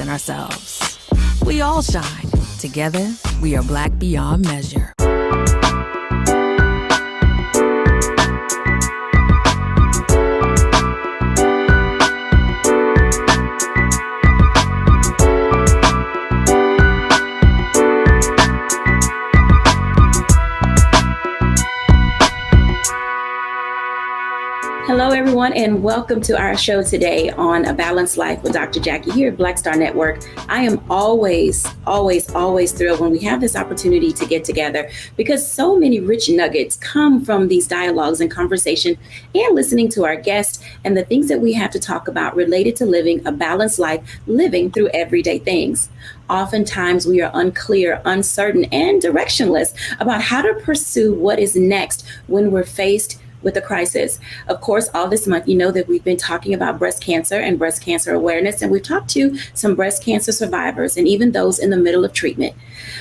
on ourselves. We all shine. Together, we are Black beyond measure. Hello, everyone, and welcome to our show today on A Balanced Life with Dr. Jacquie here at Black Star Network. I am always thrilled when we have this opportunity to get together because so many rich nuggets come from these dialogues and conversation and listening to our guests and the things that we have to talk about related to living a balanced life, living through everyday things. Oftentimes we are unclear, uncertain, and directionless about how to pursue what is next when we're faced with a crisis. Of course, all this month, you know that we've been talking about breast cancer and breast cancer awareness, and we've talked to some breast cancer survivors and even those in the middle of treatment.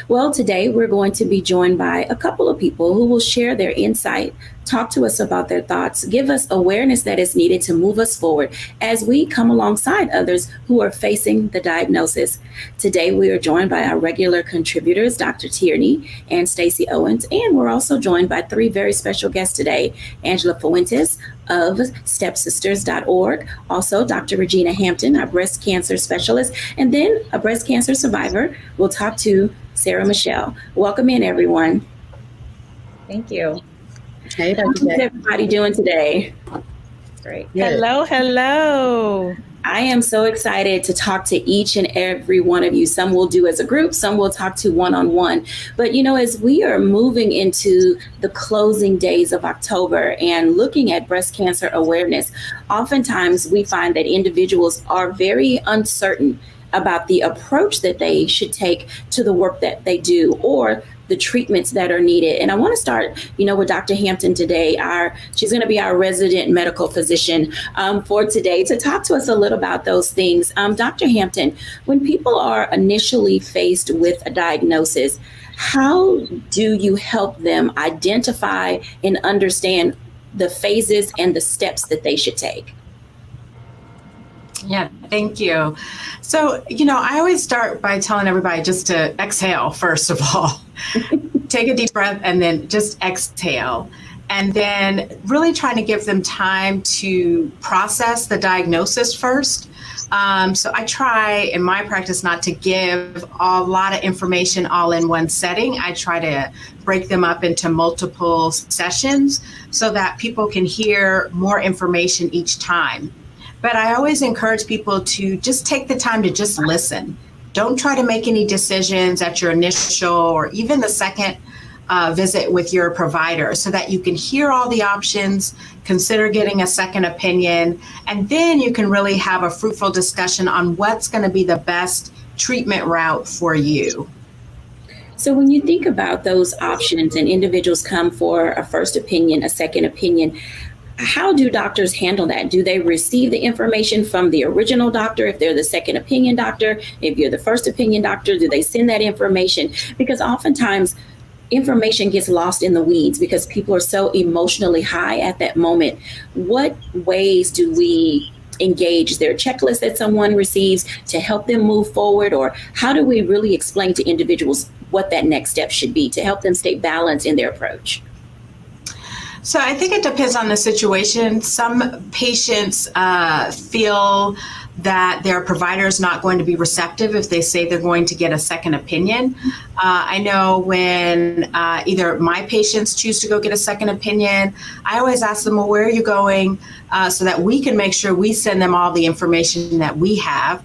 Well, today we're going to be joined by a couple of people who will share their insight, talk to us about their thoughts, give us awareness that is needed to move us forward as we come alongside others who are facing the diagnosis. Today, we are joined by our regular contributors, Dr. Tierney and Stacey Owens, and we're also joined by three very special guests today, Angela Fuentes of stepsisters.org, also Dr. Regina Hampton, our breast cancer specialist, and then a breast cancer survivor. We'll talk to Sarah Michelle. Welcome in, everyone. Thank you. Hey, how's everybody doing today? Great. Good. Hello. I am so excited to talk to each and every one of you. Some will do as a group, some will talk to one-on-one. But, you know, as we are moving into the closing days of October and looking at breast cancer awareness, oftentimes we find that individuals are very uncertain about the approach that they should take to the work that they do or the treatments that are needed. And I want to start, with Dr. Hampton today. She's going to be our resident medical physician for today to talk to us a little about those things. Dr. Hampton, when people are initially faced with a diagnosis, how do you help them identify and understand the phases and the steps that they should take? Yeah, thank you. So, I always start by telling everybody just to exhale, first of all. Take a deep breath and then just exhale. And then really trying to give them time to process the diagnosis first. So I try in my practice not to give a lot of information all in one setting. I try to break them up into multiple sessions so that people can hear more information each time. But I always encourage people to just take the time to just listen. Don't try to make any decisions at your initial or even the second visit with your provider so that you can hear all the options, consider getting a second opinion, and then you can really have a fruitful discussion on what's going to be the best treatment route for you. So when you think about those options and individuals come for a first opinion, a second opinion, how do doctors handle that? Do they receive the information from the original doctor if they're the second opinion doctor? If you're the first opinion doctor, do they send that information? Because oftentimes information gets lost in the weeds because people are so emotionally high at that moment. What ways do we engage? Is there a checklist that someone receives to help them move forward? Or how do we really explain to individuals what that next step should be to help them stay balanced in their approach? So I think it depends on the situation. Some patients feel that their provider is not going to be receptive if they say they're going to get a second opinion. I know when either my patients choose to go get a second opinion, I always ask them, well, where are you going? So that we can make sure we send them all the information that we have.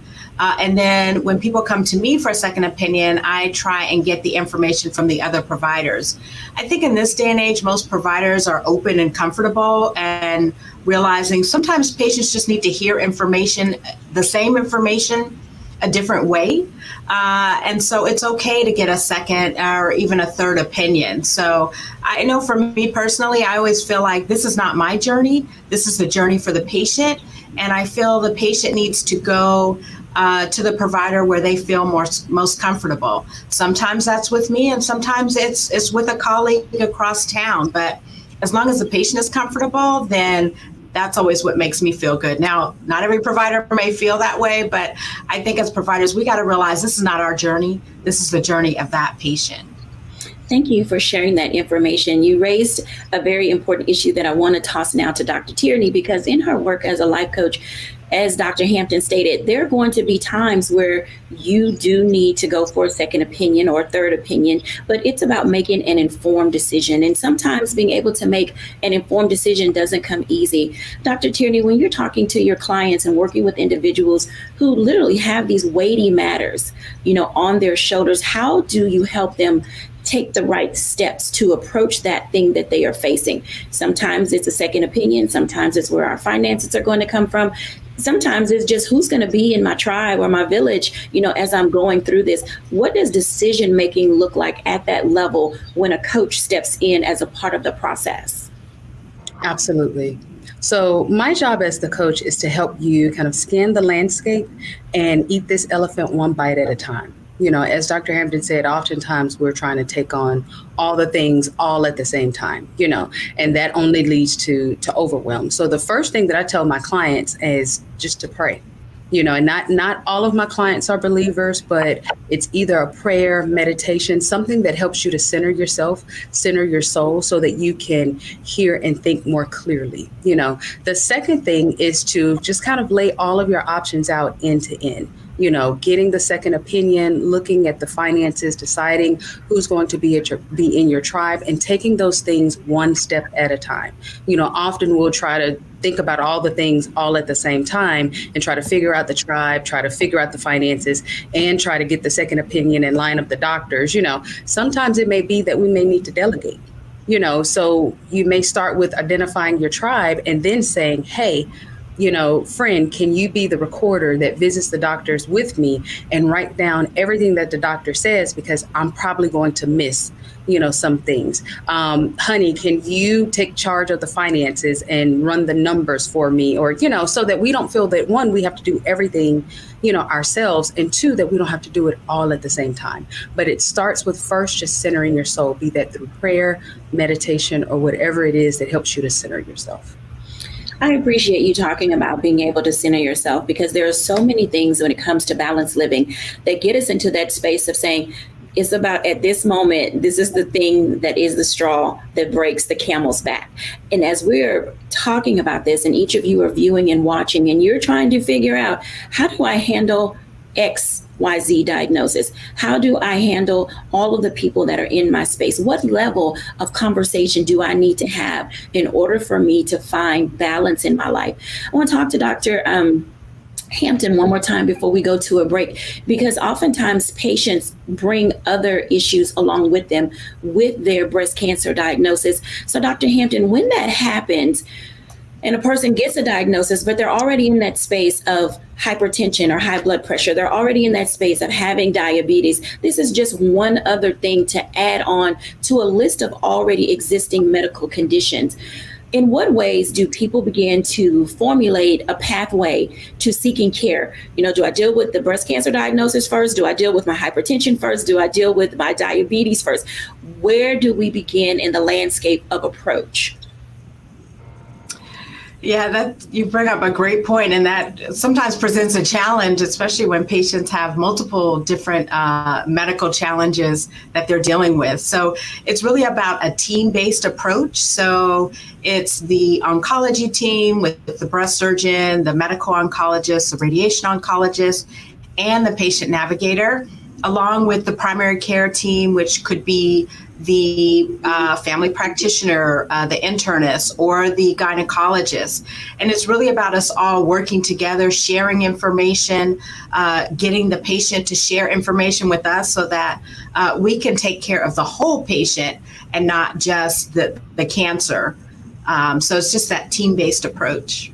And then when people come to me for a second opinion, I try and get the information from the other providers. I think in this day and age, most providers are open and comfortable and realizing sometimes patients just need to hear information, the same information, a different way. And so it's okay to get a second or even a third opinion. So I know for me personally, I always feel like this is not my journey. This is the journey for the patient. And I feel the patient needs to go to the provider where they feel most comfortable. Sometimes that's with me, and sometimes it's with a colleague across town. But as long as the patient is comfortable, then that's always what makes me feel good. Now, not every provider may feel that way, but I think as providers, we got to realize this is not our journey. This is the journey of that patient. Thank you for sharing that information. You raised a very important issue that I want to toss now to Dr. Tierney, because in her work as a life coach, as Dr. Hampton stated, there are going to be times where you do need to go for a second opinion or a third opinion, but it's about making an informed decision. And sometimes being able to make an informed decision doesn't come easy. Dr. Tierney, when you're talking to your clients and working with individuals who literally have these weighty matters, on their shoulders, how do you help them take the right steps to approach that thing that they are facing? Sometimes it's a second opinion. Sometimes it's where our finances are going to come from. Sometimes it's just who's going to be in my tribe or my village, as I'm going through this. What does decision making look like at that level when a coach steps in as a part of the process? Absolutely. So my job as the coach is to help you kind of scan the landscape and eat this elephant one bite at a time. As Dr. Hampton said, oftentimes we're trying to take on all the things all at the same time, and that only leads to overwhelm. So the first thing that I tell my clients is just to pray. And not all of my clients are believers, but it's either a prayer, meditation, something that helps you to center yourself, center your soul so that you can hear and think more clearly. The second thing is to just kind of lay all of your options out end to end. Getting the second opinion, looking at the finances, deciding who's going to be in your tribe, and taking those things one step at a time. Often we'll try to think about all the things all at the same time and try to figure out the tribe, try to figure out the finances, and try to get the second opinion and line up the doctors. Sometimes it may be that we may need to delegate. So you may start with identifying your tribe and then saying, hey, friend, can you be the recorder that visits the doctors with me and write down everything that the doctor says, because I'm probably going to miss, some things. Honey, can you take charge of the finances and run the numbers for me? Or, so that we don't feel that, one, we have to do everything, ourselves, and two, that we don't have to do it all at the same time. But it starts with first just centering your soul, be that through prayer, meditation, or whatever it is that helps you to center yourself. I appreciate you talking about being able to center yourself, because there are so many things when it comes to balanced living that get us into that space of saying, it's about at this moment, this is the thing that is the straw that breaks the camel's back. And as we're talking about this, and each of you are viewing and watching, and you're trying to figure out, how do I handle XYZ diagnosis? How do I handle all of the people that are in my space? What level of conversation do I need to have in order for me to find balance in my life? I want to talk to Dr. Hampton one more time before we go to a break, because oftentimes patients bring other issues along with them with their breast cancer diagnosis. So Dr. Hampton, when that happens, and a person gets a diagnosis, but they're already in that space of hypertension or high blood pressure, they're already in that space of having diabetes, this is just one other thing to add on to a list of already existing medical conditions. In what ways do people begin to formulate a pathway to seeking care? Do I deal with the breast cancer diagnosis first? Do I deal with my hypertension first? Do I deal with my diabetes first? Where do we begin in the landscape of approach? Yeah, that you bring up a great point, and that sometimes presents a challenge, especially when patients have multiple different medical challenges that they're dealing with. So it's really about a team-based approach. So it's the oncology team with the breast surgeon, the medical oncologist, the radiation oncologist, and the patient navigator, along with the primary care team, which could be the family practitioner, the internist, or the gynecologist. And it's really about us all working together, sharing information, getting the patient to share information with us so that we can take care of the whole patient and not just the cancer. So it's just that team-based approach.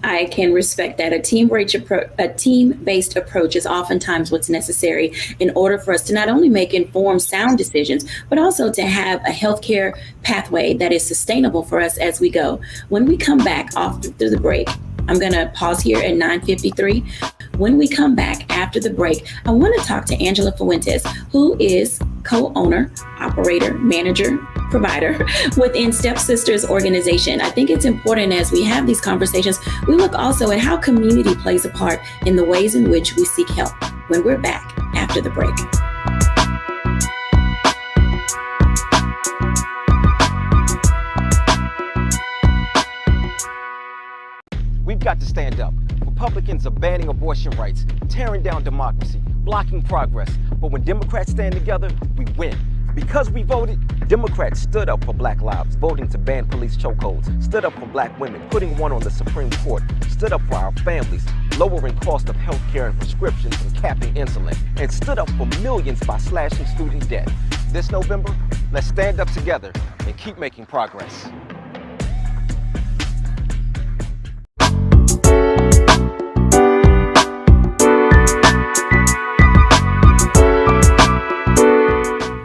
I can respect that. A team-based approach is oftentimes what's necessary in order for us to not only make informed, sound decisions, but also to have a healthcare pathway that is sustainable for us as we go. When we come back after the break, I'm going to pause here at 9:53. When we come back after the break, I want to talk to Angela Fuentes, who is co-owner, operator, manager, provider within Stepsisters organization. I think it's important as we have these conversations, we look also at how community plays a part in the ways in which we seek help. When we're back after the break. We've got to stand up. Republicans are banning abortion rights, tearing down democracy, blocking progress. But when Democrats stand together, we win. Because we voted, Democrats stood up for Black lives, voting to ban police chokeholds, stood up for Black women, putting one on the Supreme Court, stood up for our families, lowering cost of health care and prescriptions and capping insulin, and stood up for millions by slashing student debt. This November, let's stand up together and keep making progress.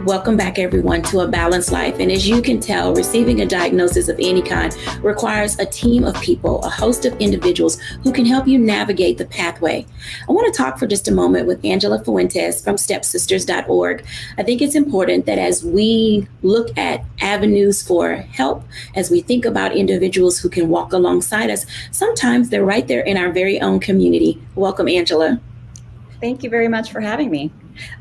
Welcome back, everyone, to A Balanced Life. And as you can tell, receiving a diagnosis of any kind requires a team of people, a host of individuals who can help you navigate the pathway. I want to talk for just a moment with Angela Fuentes from stepsisters.org. I think it's important that as we look at avenues for help, as we think about individuals who can walk alongside us, sometimes they're right there in our very own community. Welcome, Angela. Thank you very much for having me.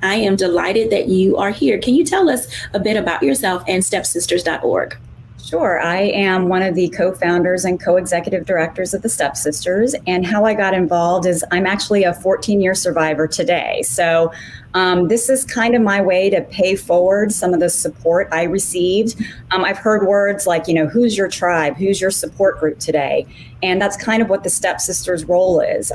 I am delighted that you are here. Can you tell us a bit about yourself and stepsisters.org? Sure. I am one of the co-founders and co-executive directors of the Stepsisters. And how I got involved is I'm actually a 14-year survivor today. So this is kind of my way to pay forward some of the support I received. I've heard words like, who's your tribe? Who's your support group today? And that's kind of what the Stepsisters role is.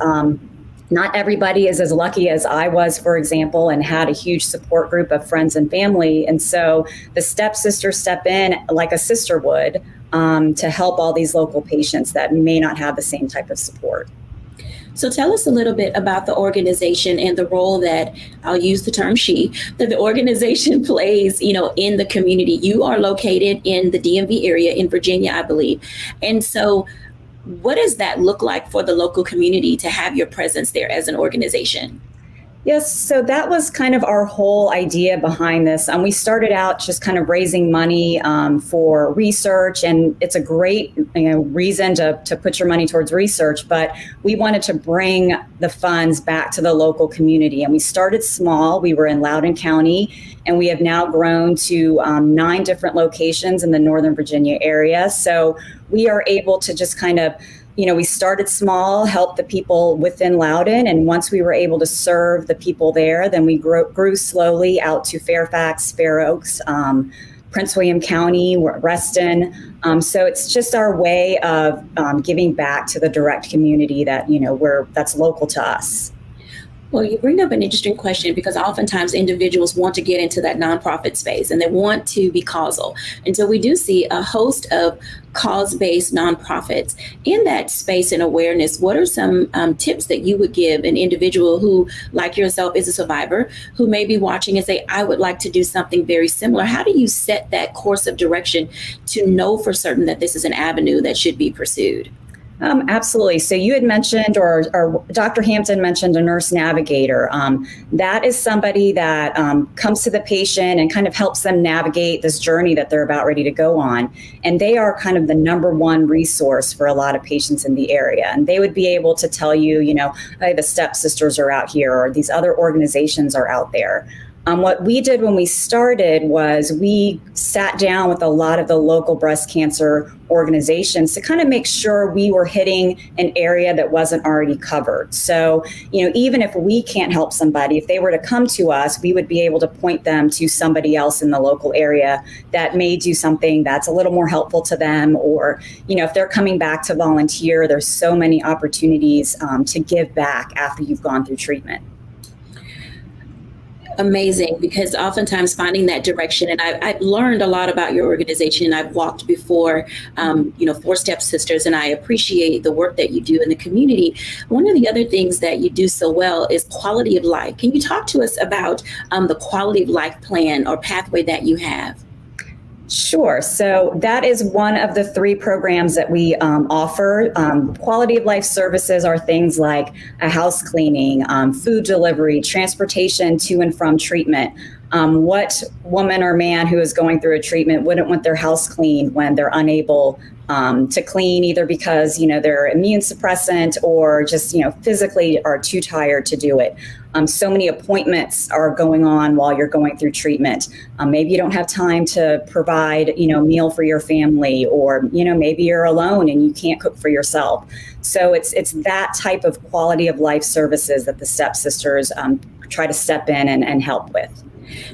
Not everybody is as lucky as I was, for example, and had a huge support group of friends and family. And so the stepsisters step in like a sister would to help all these local patients that may not have the same type of support. So tell us a little bit about the organization and the role that, I'll use the term she, that the organization plays, in the community. You are located in the DMV area in Virginia, I believe. And so what does that look like for the local community to have your presence there as an organization? Yes, so that was kind of our whole idea behind this. We started out just kind of raising money for research, and it's a great reason to put your money towards research, but we wanted to bring the funds back to the local community. And we started small. We were in Loudoun County, and we have now grown to 9 different locations in the Northern Virginia area. So we are able to just kind of we started small, helped the people within Loudoun, and once we were able to serve the people there, then we grew slowly out to Fairfax, Fair Oaks, Prince William County, Reston. So it's just our way of giving back to the direct community that that's local to us. Well, you bring up an interesting question because oftentimes individuals want to get into that nonprofit space and they want to be causal. And so we do see a host of cause-based nonprofits in that space and awareness. What are some tips that you would give an individual who, like yourself, is a survivor, who may be watching and say, I would like to do something very similar? How do you set that course of direction to know for certain that this is an avenue that should be pursued? Absolutely. So you had mentioned, or Dr. Hampton mentioned, a nurse navigator. That is somebody that comes to the patient and kind of helps them navigate this journey that they're about ready to go on. And they are kind of the number one resource for a lot of patients in the area. And they would be able to tell you, hey, the stepsisters are out here, or these other organizations are out there. What we did when we started was we sat down with a lot of the local breast cancer organizations to kind of make sure we were hitting an area that wasn't already covered. So, even if we can't help somebody, if they were to come to us, we would be able to point them to somebody else in the local area that may do something that's a little more helpful to them. Or, if they're coming back to volunteer, there's so many opportunities to give back after you've gone through treatment. Amazing, because oftentimes finding that direction, and I've learned a lot about your organization, and I've walked before, for Stepsisters, and I appreciate the work that you do in the community. One of the other things that you do so well is quality of life. Can you talk to us about the quality of life plan or pathway that you have? Sure. So that is one of the 3 programs that we offer. Quality of life services are things like a house cleaning, food delivery, transportation to and from treatment. What woman or man who is going through a treatment wouldn't want their house clean when they're unable to clean, either because, they're immune suppressant or just, physically are too tired to do it. So many appointments are going on while you're going through treatment. Maybe you don't have time to provide, a meal for your family, or, maybe you're alone and you can't cook for yourself. So it's that type of quality of life services that the stepsisters try to step in and help with.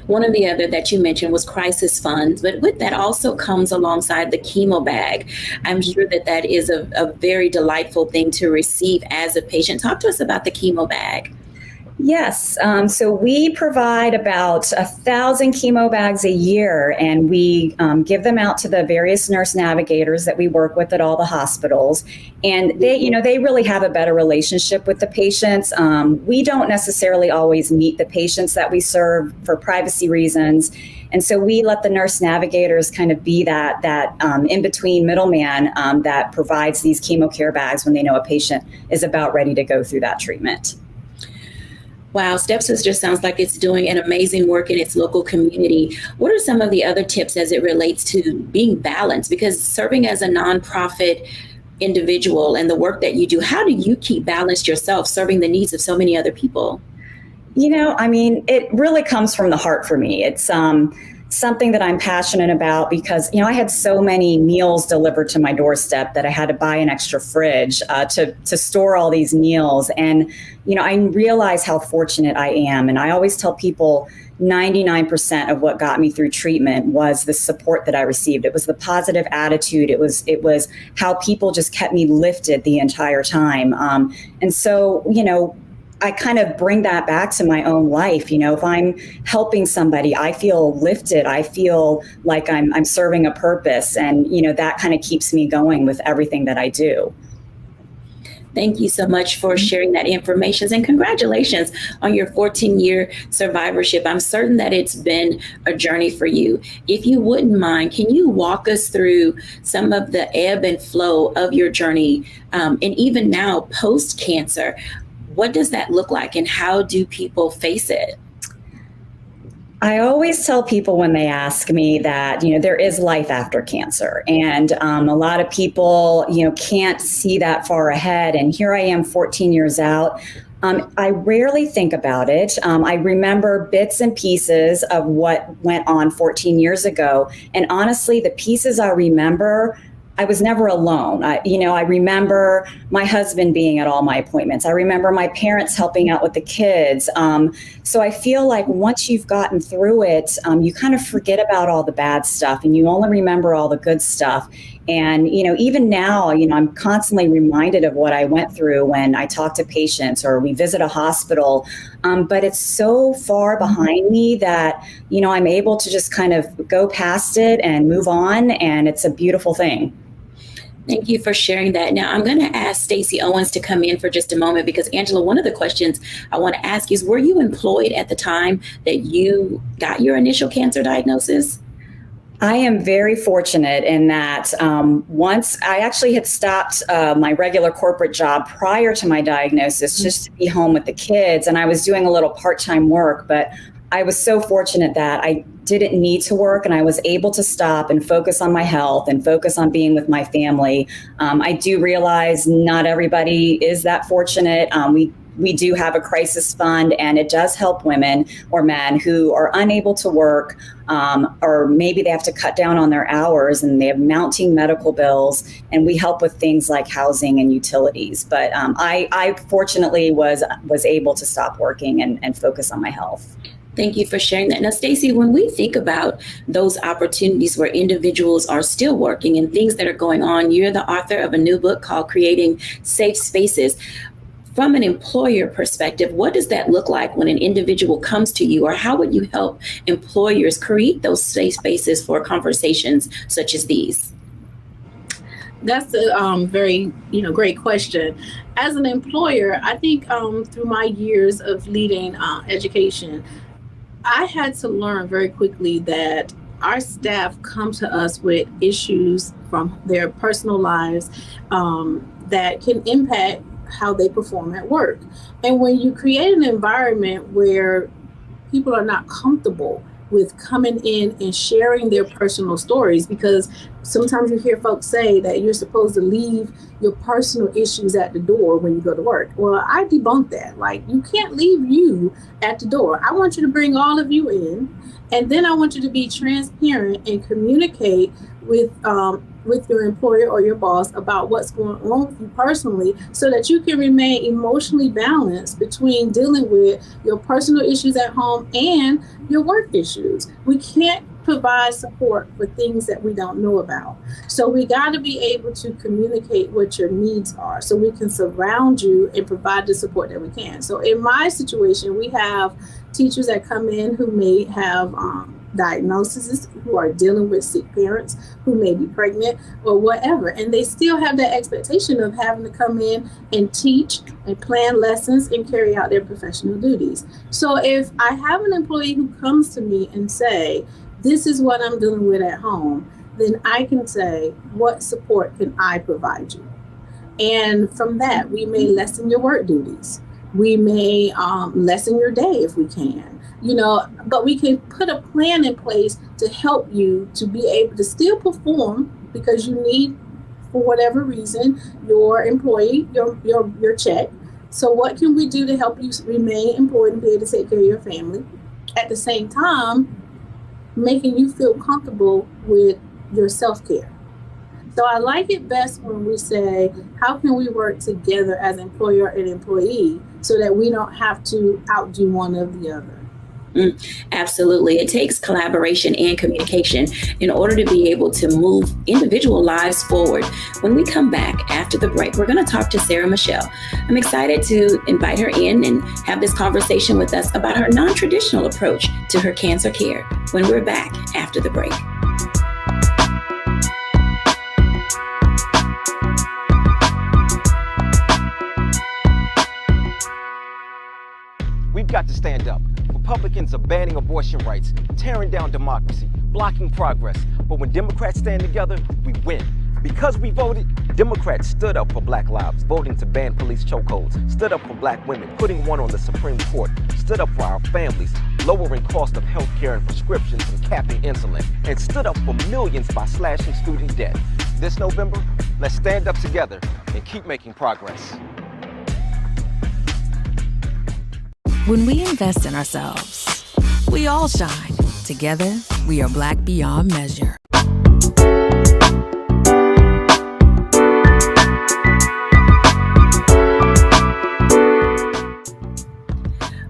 One of the other that you mentioned was crisis funds, but with that also comes alongside the chemo bag. I'm sure that is a very delightful thing to receive as a patient. Talk to us about the chemo bag. Yes. So we provide about 1,000 chemo bags a year, and we give them out to the various nurse navigators that we work with at all the hospitals. And they really have a better relationship with the patients. We don't necessarily always meet the patients that we serve for privacy reasons. And so we let the nurse navigators kind of be that in-between middleman that provides these chemo care bags when they know a patient is about ready to go through that treatment. Wow, Stepsister sounds like it's doing an amazing work in its local community. What are some of the other tips as it relates to being balanced? Because serving as a nonprofit individual and the work that you do, how do you keep balanced yourself, serving the needs of so many other people? It really comes from the heart for me. It's something that I'm passionate about because, I had so many meals delivered to my doorstep that I had to buy an extra fridge to store all these meals. And, I realize how fortunate I am. And I always tell people 99% of what got me through treatment was the support that I received. It was the positive attitude. It was how people just kept me lifted the entire time. And so, I kind of bring that back to my own life. If I'm helping somebody, I feel lifted. I feel like I'm serving a purpose. And, that kind of keeps me going with everything that I do. Thank you so much for sharing that information, and congratulations on your 14-year survivorship. I'm certain that it's been a journey for you. If you wouldn't mind, can you walk us through some of the ebb and flow of your journey, and even now post-cancer? What does that look like, and how do people face it? I always tell people when they ask me that, there is life after cancer. And a lot of people, can't see that far ahead. And here I am 14 years out. I rarely think about it. I remember bits and pieces of what went on 14 years ago. And honestly, the pieces I remember, I was never alone. I remember my husband being at all my appointments. I remember my parents helping out with the kids. So I feel like once you've gotten through it, you kind of forget about all the bad stuff and you only remember all the good stuff. And, even now, I'm constantly reminded of what I went through when I talk to patients or we visit a hospital. But it's so far behind me that, I'm able to just kind of go past it and move on. And it's a beautiful thing. Thank you for sharing that. Now, I'm going to ask Stacey Owens to come in for just a moment because, Angela, one of the questions I want to ask is, were you employed at the time that you got your initial cancer diagnosis? I am very fortunate in that once I actually had stopped my regular corporate job prior to my diagnosis just to be home with the kids, and I was doing a little part-time work, but I was so fortunate that I didn't need to work and I was able to stop and focus on my health and focus on being with my family. I do realize not everybody is that fortunate. We do have a crisis fund, and it does help women or men who are unable to work, or maybe they have to cut down on their hours and they have mounting medical bills, and we help with things like housing and utilities. But I fortunately was able to stop working and focus on my health. Thank you for sharing that. Now, Stacey, when we think about those opportunities where individuals are still working and things that are going on, you're the author of a new book called Creating Safe Spaces. From an employer perspective, what does that look like when an individual comes to you, or how would you help employers create those safe spaces for conversations such as these? That's a very, great question. As an employer, I think through my years of leading education, I had to learn very quickly that our staff come to us with issues from their personal lives that can impact how they perform at work. And when you create an environment where people are not comfortable with coming in and sharing their personal stories, because sometimes you hear folks say that you're supposed to leave your personal issues at the door when you go to work. Well, I debunk that. Like, you can't leave you at the door. I want you to bring all of you in, and then I want you to be transparent and communicate with your employer or your boss about what's going on with you personally, so that you can remain emotionally balanced between dealing with your personal issues at home and your work issues. We can't provide support for things that we don't know about. So we got to be able to communicate what your needs are, so we can surround you and provide the support that we can. So in my situation, we have teachers that come in who may have diagnoses, who are dealing with sick parents, who may be pregnant or whatever, and they still have that expectation of having to come in and teach and plan lessons and carry out their professional duties. So if I have an employee who comes to me and say, this is what I'm dealing with at home, then I can say, what support can I provide you? And from that, we may lessen your work duties. We may lessen your day if we can. But we can put a plan in place to help you to be able to still perform, because you need, for whatever reason, your employee, your check. So what can we do to help you remain employed and be able to take care of your family, at the same time making you feel comfortable with your self-care? So I like it best when we say, how can we work together as employer and employee so that we don't have to outdo one of the other? Absolutely. It takes collaboration and communication in order to be able to move individual lives forward. When we come back after the break, we're going to talk to Sarah Michelle. I'm excited to invite her in and have this conversation with us about her non-traditional approach to her cancer care when we're back after the break. We've got to stand up. Republicans are banning abortion rights, tearing down democracy, blocking progress. But when Democrats stand together, we win. Because we voted, Democrats stood up for Black lives, voting to ban police chokeholds, stood up for Black women, putting one on the Supreme Court, stood up for our families, lowering cost of health care and prescriptions and capping insulin, and stood up for millions by slashing student debt. This November, let's stand up together and keep making progress. When we invest in ourselves, we all shine. Together, we are Black beyond measure.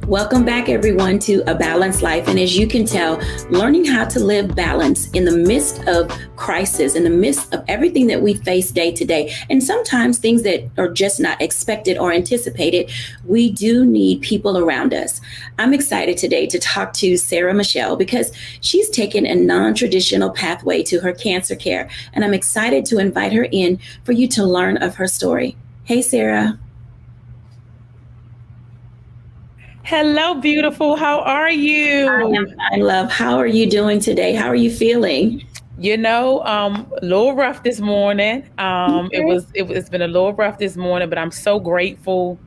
Welcome back, everyone, to A Balanced Life. And as you can tell, learning how to live balance in the midst of crisis, in the midst of everything that we face day to day, and sometimes things that are just not expected or anticipated, we do need people around us. I'm excited today to talk to Sarah Michelle because she's taken a non-traditional pathway to her cancer care. And I'm excited to invite her in for you to learn of her story. Hey, Sarah. Hello, beautiful. How are you? I love. How are you doing today? How are you feeling? A little rough this morning. It's been a little rough this morning, but I'm so grateful.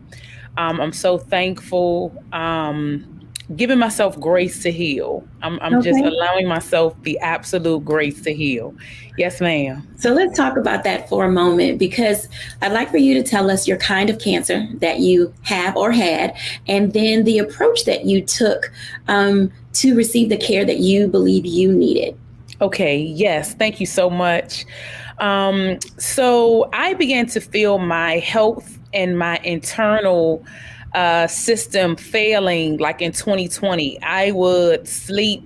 I'm so thankful. Giving myself grace to heal. I'm just allowing myself the absolute grace to heal. Yes, ma'am. So let's talk about that for a moment, because I'd like for you to tell us your kind of cancer that you have or had, and then the approach that you took to receive the care that you believe you needed. Okay. Yes. Thank you so much. So I began to feel my health and my internal system failing like in 2020. I would sleep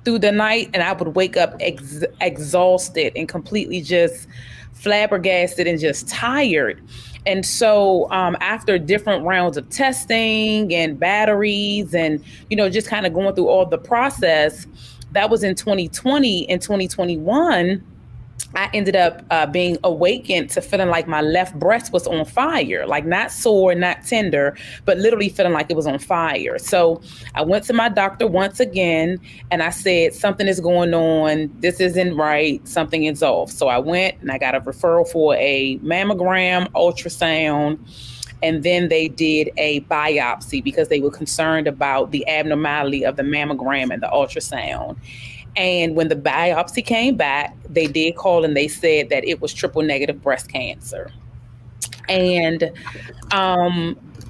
through the night and I would wake up exhausted and completely just flabbergasted and just tired. And so after different rounds of testing and batteries and, just kind of going through all the process, that was in 2020. In 2021, I ended up being awakened to feeling like my left breast was on fire, like not sore, not tender, but literally feeling like it was on fire. So I went to my doctor once again and I said, something is going on. This isn't right. Something is off. So I went and I got a referral for a mammogram, ultrasound. And then they did a biopsy because they were concerned about the abnormality of the mammogram and the ultrasound. And when the biopsy came back, they did call and they said that it was triple negative breast cancer. And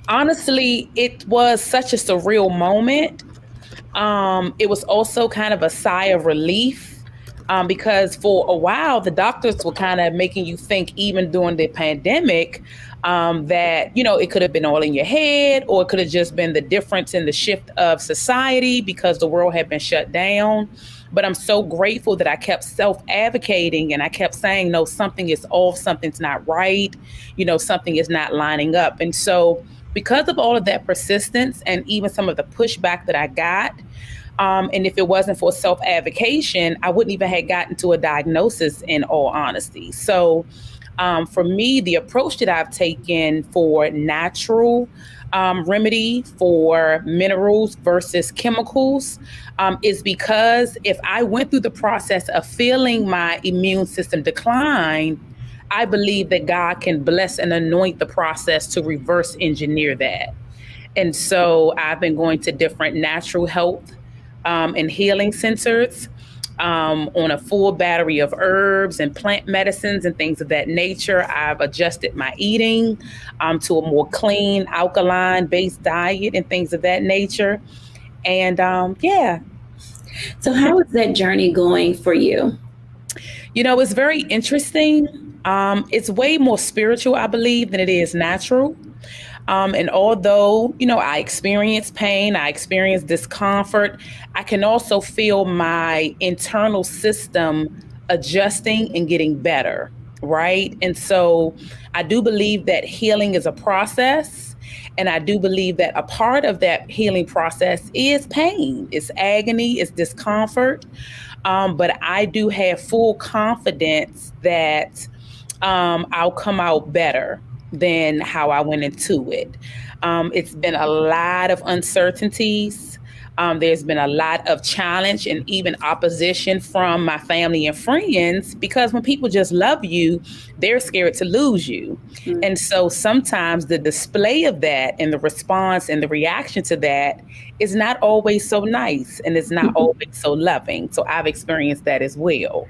honestly, it was such a surreal moment. It was also kind of a sigh of relief. Because for a while, the doctors were kind of making you think, even during the pandemic, that, it could have been all in your head, or it could have just been the difference in the shift of society because the world had been shut down. But I'm so grateful that I kept self-advocating and I kept saying, no, something is off, something's not right, something is not lining up. And so because of all of that persistence and even some of the pushback that I got, and if it wasn't for self-advocation, I wouldn't even have gotten to a diagnosis, in all honesty. So for me, the approach that I've taken for natural remedy for minerals versus chemicals is because if I went through the process of feeling my immune system decline, I believe that God can bless and anoint the process to reverse engineer that. And so I've been going to different natural health and healing centers on a full battery of herbs and plant medicines and things of that nature. I've adjusted my eating to a more clean, alkaline-based diet and things of that nature. And yeah. So how is that journey going for you? It's very interesting. It's way more spiritual, I believe, than it is natural. And although, I experience pain, I experience discomfort, I can also feel my internal system adjusting and getting better, right? And so I do believe that healing is a process. And I do believe that a part of that healing process is pain, it's agony, it's discomfort. But I do have full confidence that I'll come out better than how I went into it. It's been a lot of uncertainties. There's been a lot of challenge and even opposition from my family and friends, because when people just love you, they're scared to lose you. Mm-hmm. And so sometimes the display of that and the response and the reaction to that is not always so nice, and it's not always so loving. So I've experienced that as well,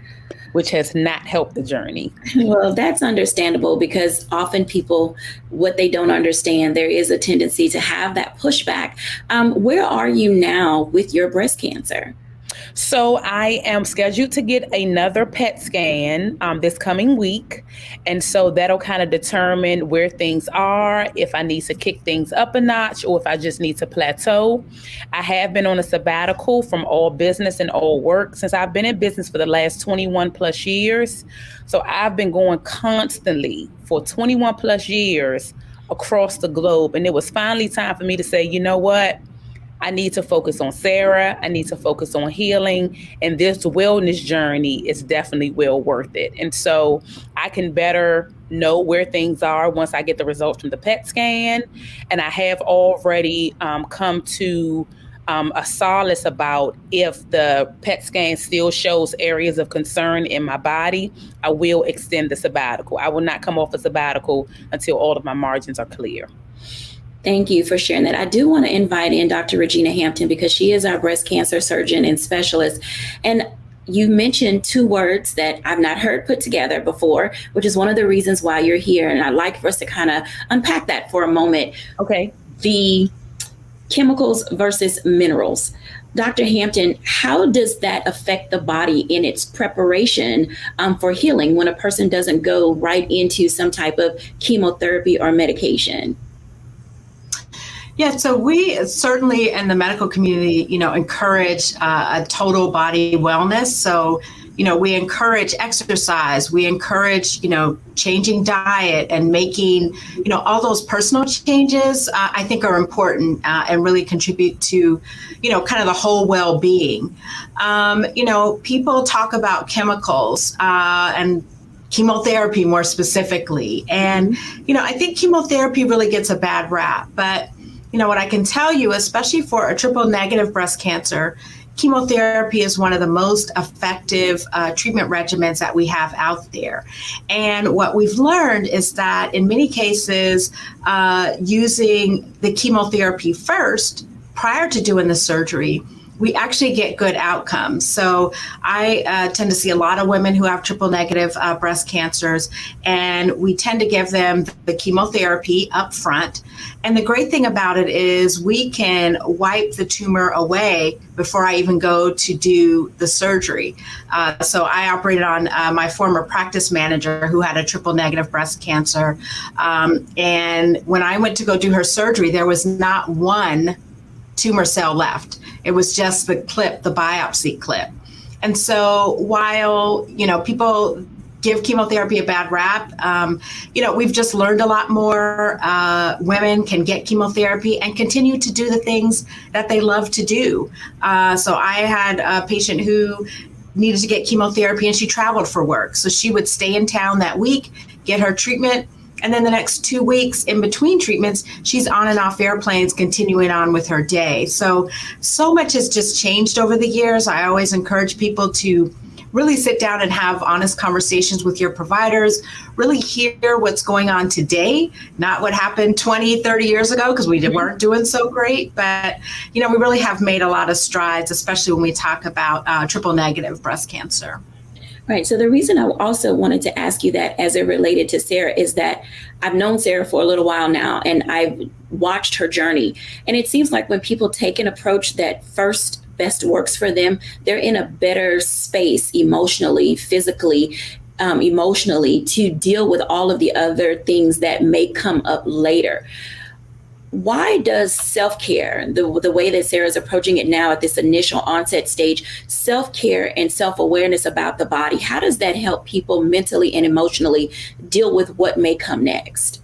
which has not helped the journey. Well, that's understandable, because often people, what they don't understand, there is a tendency to have that pushback. Where are you now with your breast cancer? So I am scheduled to get another PET scan this coming week. And so that'll kind of determine where things are, if I need to kick things up a notch, or if I just need to plateau. I have been on a sabbatical from all business and all work since I've been in business for the last 21 plus years. So I've been going constantly for 21 plus years across the globe. And it was finally time for me to say, you know what? I need to focus on Sarah. I need to focus on healing. And this wellness journey is definitely well worth it. And so I can better know where things are once I get the results from the PET scan. And I have already come to a solace about, if the PET scan still shows areas of concern in my body, I will extend the sabbatical. I will not come off a sabbatical until all of my margins are clear. Thank you for sharing that. I do want to invite in Dr. Regina Hampton, because she is our breast cancer surgeon and specialist. And you mentioned two words that I've not heard put together before, which is one of the reasons why you're here. And I'd like for us to kind of unpack that for a moment. Okay. The chemicals versus minerals. Dr. Hampton, how does that affect the body in its preparation for healing when a person doesn't go right into some type of chemotherapy or medication? Yeah, so we certainly in the medical community, encourage a total body wellness. So, we encourage exercise, we encourage, changing diet and making, all those personal changes, I think are important and really contribute to, kind of the whole well-being. People talk about chemicals and chemotherapy more specifically. And, I think chemotherapy really gets a bad rap, but what I can tell you, especially for a triple negative breast cancer, chemotherapy is one of the most effective treatment regimens that we have out there. And what we've learned is that in many cases, using the chemotherapy first prior to doing the surgery, we actually get good outcomes. So I tend to see a lot of women who have triple negative breast cancers, and we tend to give them the chemotherapy up front. And the great thing about it is we can wipe the tumor away before I even go to do the surgery. So I operated on my former practice manager who had a triple negative breast cancer. And when I went to go do her surgery, there was not one tumor cell left. It was just the clip, the biopsy clip. And so while, people give chemotherapy a bad rap, we've just learned a lot more. Women can get chemotherapy and continue to do the things that they love to do. So I had a patient who needed to get chemotherapy and she traveled for work. So she would stay in town that week, get her treatment, and then the next 2 weeks in between treatments, she's on and off airplanes, continuing on with her day. So much has just changed over the years. I always encourage people to really sit down and have honest conversations with your providers, really hear what's going on today, not what happened 20, 30 years ago, because we weren't doing so great. But, we really have made a lot of strides, especially when we talk about triple negative breast cancer. Right. So the reason I also wanted to ask you that as it related to Sarah is that I've known Sarah for a little while now, and I've watched her journey. And it seems like when people take an approach that first best works for them, they're in a better space emotionally, physically, emotionally to deal with all of the other things that may come up later. Why does self-care, the way that Sarah's approaching it now at this initial onset stage, self-care and self-awareness about the body, how does that help people mentally and emotionally deal with what may come next?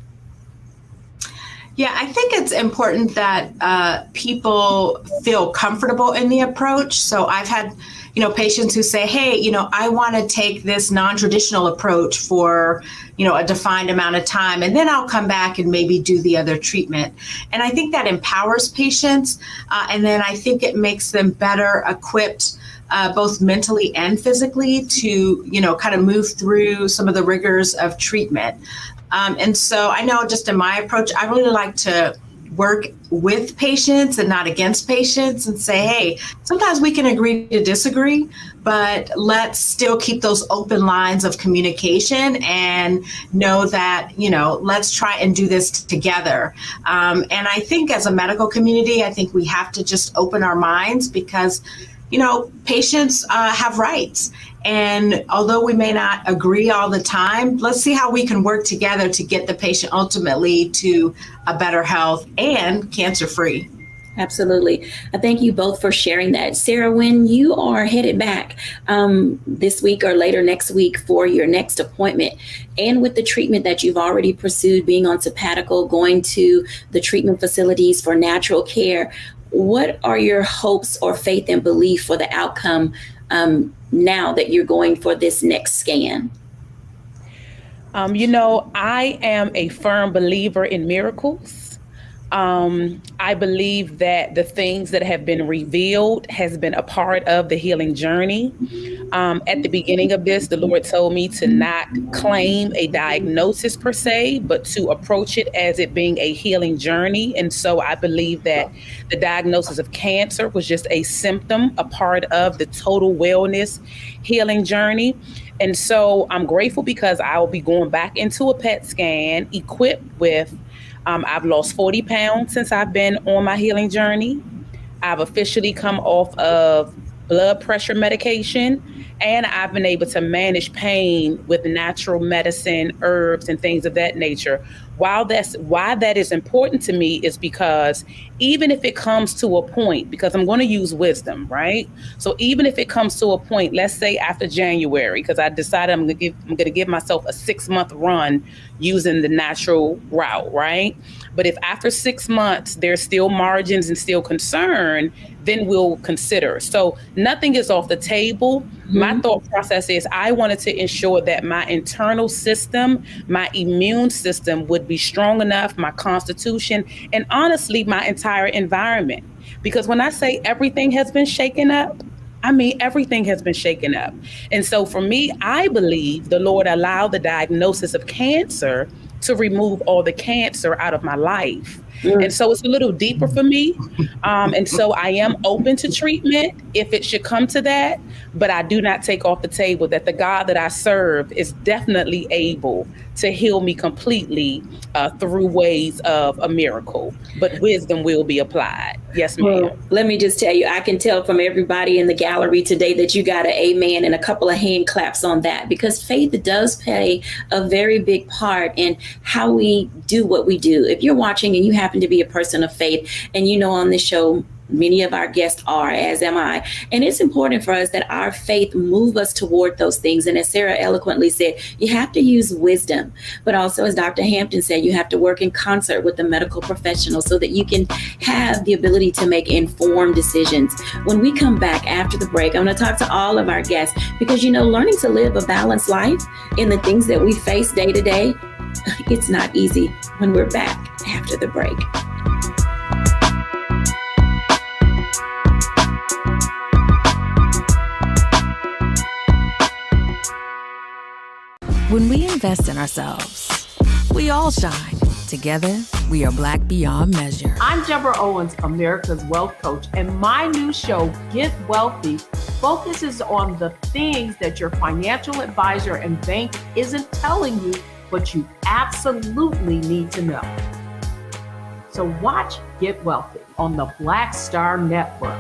Yeah, I think it's important that people feel comfortable in the approach. So I've had, patients who say, hey, I want to take this non-traditional approach for, a defined amount of time, and then I'll come back and maybe do the other treatment. And I think that empowers patients. And then I think it makes them better equipped both mentally and physically to, kind of move through some of the rigors of treatment. And so I know just in my approach, I really like to work with patients and not against patients and say, hey, sometimes we can agree to disagree, but let's still keep those open lines of communication and know that, let's try and do this together. And I think as a medical community, I think we have to just open our minds because, patients have rights. And although we may not agree all the time, let's see how we can work together to get the patient ultimately to a better health and cancer-free. Absolutely. I thank you both for sharing that. Sarah, when you are headed back this week or later next week for your next appointment, and with the treatment that you've already pursued, being on sabbatical, going to the treatment facilities for natural care, what are your hopes or faith and belief for the outcome now that you're going for this next scan? I am a firm believer in miracles. I believe that the things that have been revealed has been a part of the healing journey. At the beginning of this, the Lord told me to not claim a diagnosis per se, but to approach it as it being a healing journey. And so I believe that the diagnosis of cancer was just a symptom, a part of the total wellness healing journey. And so I'm grateful because I will be going back into a PET scan equipped with I've lost 40 pounds since I've been on my healing journey. I've officially come off of blood pressure medication, and I've been able to manage pain with natural medicine, herbs, and things of that nature. Why that is important to me is because even if it comes to a point, because I'm going to use wisdom, right? So even if it comes to a point, let's say after January, because I decided I'm going to give myself a 6-month run using the natural route, right? But if after 6 months there's still margins and still concern, then we'll consider. So nothing is off the table. Mm-hmm. My thought process is I wanted to ensure that my internal system, my immune system would be strong enough, my constitution, and honestly, my entire environment. Because when I say everything has been shaken up, I mean, everything has been shaken up. And so for me, I believe the Lord allowed the diagnosis of cancer to remove all the cancer out of my life. And so it's a little deeper for me. And so I am open to treatment if it should come to that. But I do not take off the table that the God that I serve is definitely able to heal me completely through ways of a miracle. But wisdom will be applied. Yes, ma'am. Well, let me just tell you, I can tell from everybody in the gallery today that you got an amen and a couple of hand claps on that, because faith does play a very big part in how we do what we do. If you're watching and you happen to be a person of faith, and you know on this show, many of our guests are, as am I. And it's important for us that our faith move us toward those things. And as Sarah eloquently said, you have to use wisdom. But also, as Dr. Hampton said, you have to work in concert with the medical professionals so that you can have the ability to make informed decisions. When we come back after the break, I'm going to talk to all of our guests because, you know, learning to live a balanced life in the things that we face day to day, it's not easy when we're back after the break. When we invest in ourselves, we all shine. Together, we are Black beyond measure. I'm Deborah Owens, America's Wealth Coach, and my new show, Get Wealthy, focuses on the things that your financial advisor and bank isn't telling you, but you absolutely need to know. So watch Get Wealthy on the Black Star Network.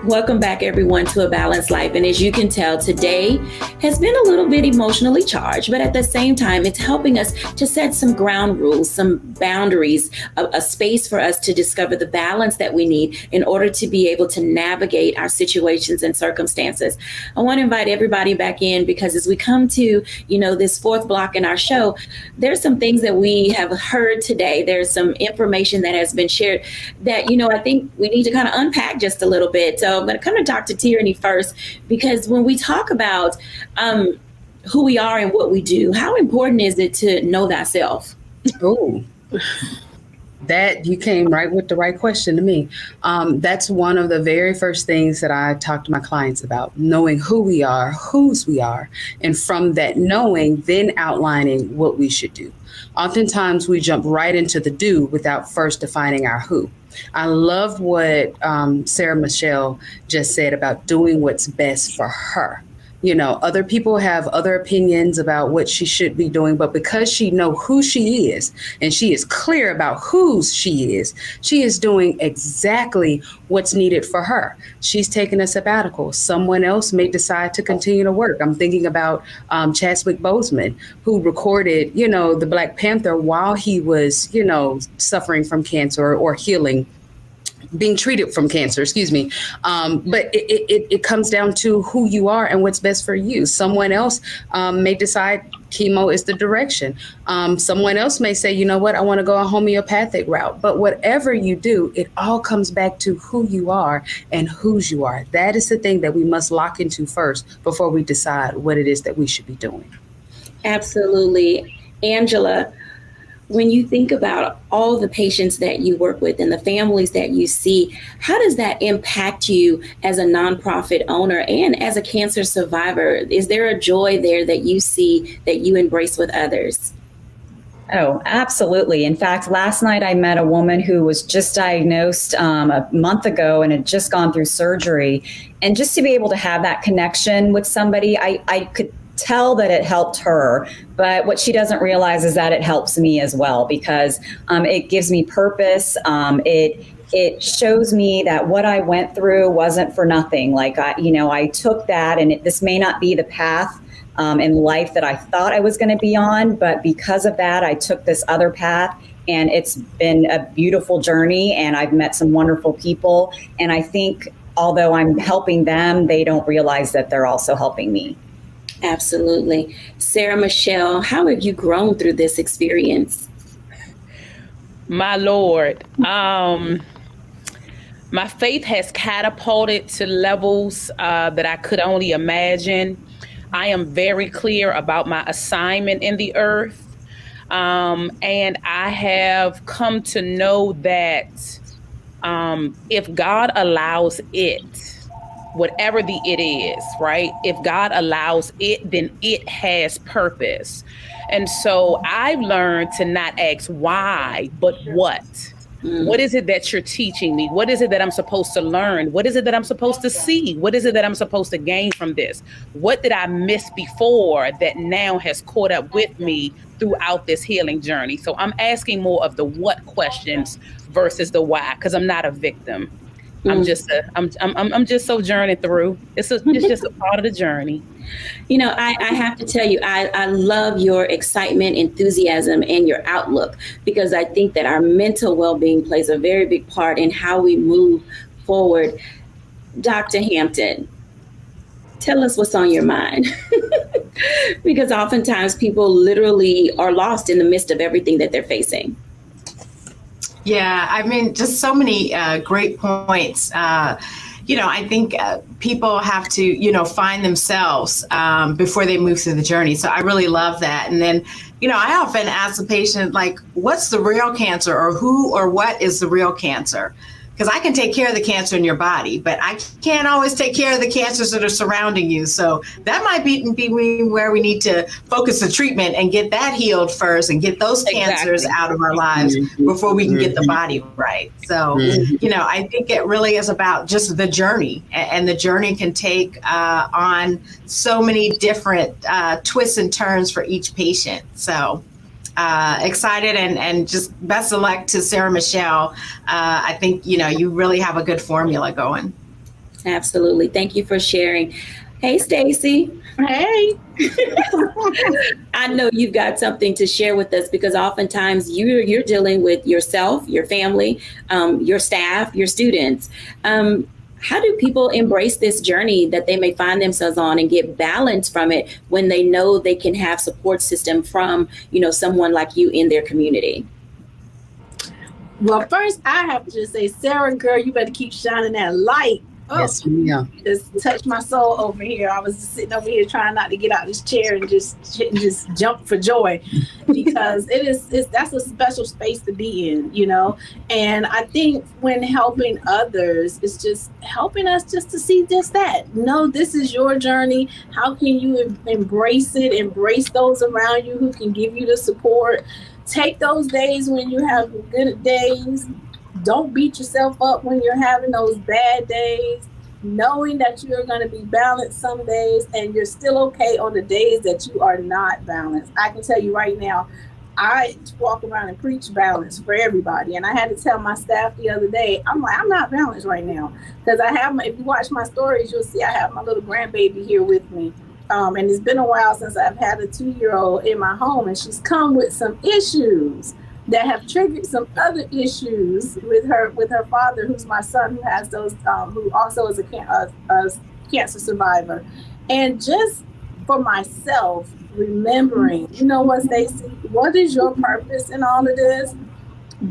Welcome back, everyone, to A Balanced Life. And as you can tell, today has been a little bit emotionally charged, but at the same time, it's helping us to set some ground rules, some boundaries, a space for us to discover the balance that we need in order to be able to navigate our situations and circumstances. I want to invite everybody back in because as we come to, you know, this fourth block in our show, there's some things that we have heard today. There's some information that has been shared that, you know, I think we need to kind of unpack just a little bit. So I'm going to come to Dr. Tierney first, because when we talk about who we are and what we do, how important is it to know thyself? Oh, that you came right with the right question to me. That's one of the very first things that I talk to my clients about, knowing who we are, whose we are, and from that knowing, then outlining what we should do. Oftentimes we jump right into the do without first defining our who. I love what Sarah Michelle just said about doing what's best for her. You know, other people have other opinions about what she should be doing, but because she knows who she is and she is clear about whose she is doing exactly what's needed for her. She's taking a sabbatical. Someone else may decide to continue to work. I'm thinking about Chadwick Boseman, who recorded, you know, the Black Panther while he was, you know, suffering from cancer or healing, being treated from cancer, excuse me. But it comes down to who you are and what's best for you. Someone else may decide chemo is the direction. Someone else may say, you know what, I want to go a homeopathic route. But whatever you do, it all comes back to who you are and whose you are. That is the thing that we must lock into first before we decide what it is that we should be doing. Absolutely. Angela, when you think about all the patients that you work with and the families that you see, how does that impact you as a nonprofit owner and as a cancer survivor? Is there a joy there that you see that you embrace with others? Oh, absolutely. In fact, last night I met a woman who was just diagnosed a month ago and had just gone through surgery. And just to be able to have that connection with somebody, I could tell that it helped her, but what she doesn't realize is that it helps me as well, because it gives me purpose. It shows me that what I went through wasn't for nothing. Like I took that, and this may not be the path in life that I thought I was going to be on, but because of that, I took this other path. And it's been a beautiful journey, and I've met some wonderful people. And I think although I'm helping them, they don't realize that they're also helping me. Absolutely. Sarah Michelle, how have you grown through this experience? My Lord. My faith has catapulted to levels that I could only imagine. I am very clear about my assignment in the earth. And I have come to know that if God allows it, whatever the it is, right? If God allows it, then it has purpose. And so I've learned to not ask why, but what. What is it that you're teaching me? What is it that I'm supposed to learn? What is it that I'm supposed to see? What is it that I'm supposed to gain from this? What did I miss before that now has caught up with me throughout this healing journey? So I'm asking more of the what questions versus the why, because I'm not a victim. I'm just sojourning through. It's just a part of the journey. You know, I have to tell you, I love your excitement, enthusiasm, and your outlook, because I think that our mental well-being plays a very big part in how we move forward. Dr. Hampton, tell us what's on your mind. Because oftentimes people literally are lost in the midst of everything that they're facing. Yeah, I mean, just so many great points. I think people have to, find themselves before they move through the journey. So I really love that. And then, I often ask the patient, like, what's the real cancer, or who or what is the real cancer? Because I can take care of the cancer in your body, but I can't always take care of the cancers that are surrounding you. So that might be where we need to focus the treatment and get that healed first and get those cancers out of our lives before we can get the body right. So, I think it really is about just the journey, and the journey can take on so many different twists and turns for each patient. So excited and just best of luck to Sarah Michelle. I think, you really have a good formula going. Absolutely. Thank you for sharing. Hey, Stacy. Hey. I know you've got something to share with us, because oftentimes you're dealing with yourself, your family, your staff, your students. How do people embrace this journey that they may find themselves on and get balance from it when they know they can have support system from, someone like you in their community? Well, first I have to just say, Sarah, girl, you better keep shining that light. Oh, Yes, ma'am. just touched my soul over here. I was just sitting over here trying not to get out this chair and just jump for joy, because that's a special space to be in, And I think when helping others, it's just helping us just to see just that. No, this is your journey. How can you embrace it? Embrace those around you who can give you the support. Take those days when you have good days. Don't beat yourself up when you're having those bad days, knowing that you're going to be balanced some days, and you're still okay on the days that you are not balanced. I can tell you right now, I walk around and preach balance for everybody. And I had to tell my staff the other day, I'm like, I'm not balanced right now, because if you watch my stories, you'll see I have my little grandbaby here with me. And it's been a while since I've had a 2-year-old in my home, and she's come with some issues that have triggered some other issues with her father, who's my son, who has those, who also is a cancer survivor. And just for myself, remembering, what, Stacey, what is your purpose in all of this?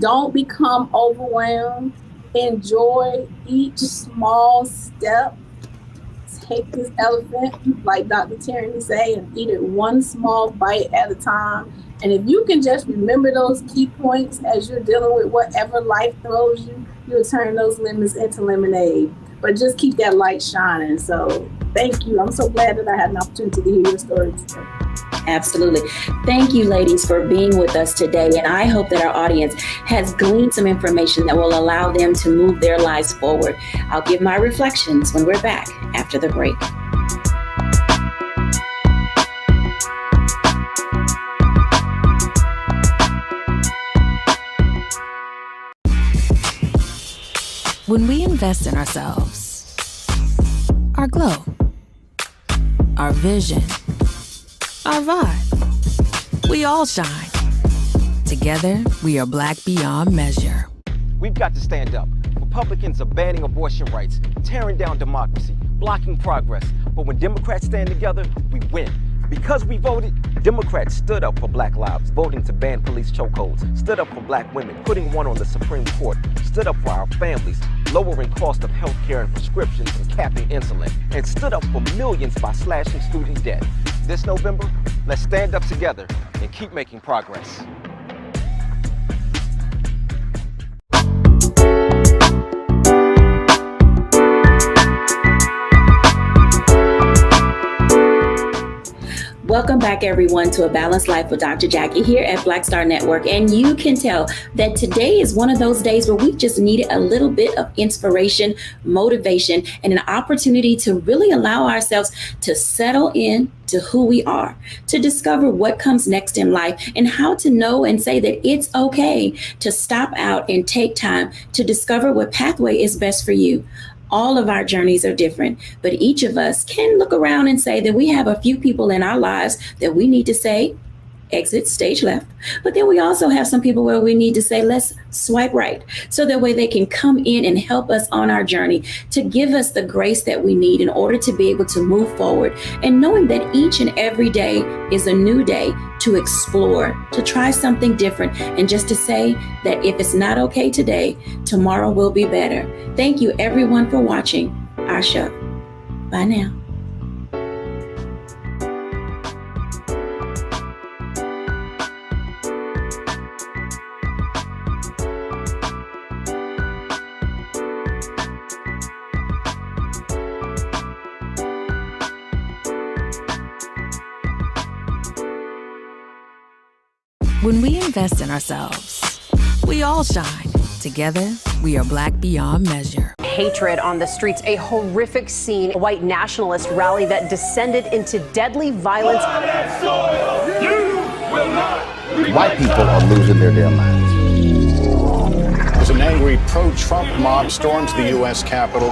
Don't become overwhelmed. Enjoy each small step. Take this elephant, like Dr. Tierney say, and eat it one small bite at a time. And if you can just remember those key points as you're dealing with whatever life throws you, you'll turn those lemons into lemonade. But just keep that light shining. So thank you. I'm so glad that I had an opportunity to hear your story today. Absolutely. Thank you, ladies, for being with us today. And I hope that our audience has gleaned some information that will allow them to move their lives forward. I'll give my reflections when we're back after the break. When we invest in ourselves, our glow, our vision, our vibe, we all shine. Together, we are Black beyond measure. We've got to stand up. Republicans are banning abortion rights, tearing down democracy, blocking progress. But when Democrats stand together, we win. Because we voted, Democrats stood up for black lives, voting to ban police chokeholds, stood up for black women, putting one on the Supreme Court, stood up for our families, lowering cost of health care and prescriptions and capping insulin, and stood up for millions by slashing student debt. This November, let's stand up together and keep making progress. Welcome back, everyone, to A Balanced Life with Dr. Jacquie here at Black Star Network. And you can tell that today is one of those days where we just needed a little bit of inspiration, motivation, and an opportunity to really allow ourselves to settle in to who we are, to discover what comes next in life, and how to know and say that it's okay to stop out and take time to discover what pathway is best for you. All of our journeys are different, but each of us can look around and say that we have a few people in our lives that we need to say, exit stage left. But then we also have some people where we need to say, let's swipe right. So that way they can come in and help us on our journey, to give us the grace that we need in order to be able to move forward. And knowing that each and every day is a new day to explore, to try something different, and just to say that if it's not okay today, tomorrow will be better. Thank you everyone for watching our show. Bye now. When we invest in ourselves, we all shine. Together, we are Black beyond measure. Hatred on the streets, a horrific scene, a white nationalist rally that descended into deadly violence. White people are losing their damn minds. As an angry pro-Trump mob storms the U.S. Capitol,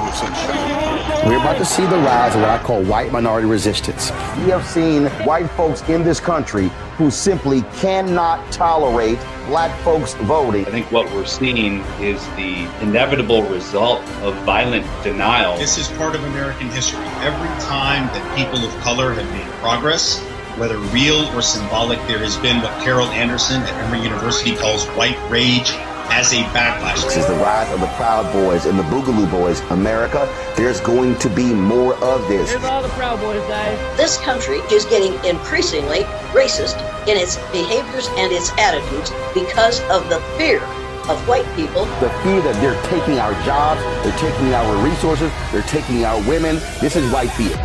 we're about to see the rise of what I call white minority resistance. We have seen white folks in this country who simply cannot tolerate black folks voting. I think what we're seeing is the inevitable result of violent denial. This is part of American history. Every time that people of color have made progress, whether real or symbolic, there has been what Carol Anderson at Emory University calls white rage as a backlash. This is the rise of the Proud Boys and the Boogaloo Boys. America, there's going to be more of this. Here's all the Proud Boys, guys. This country is getting increasingly racist in its behaviors and its attitudes because of the fear of white people. The fear that they're taking our jobs, they're taking our resources, they're taking our women. This is white fear.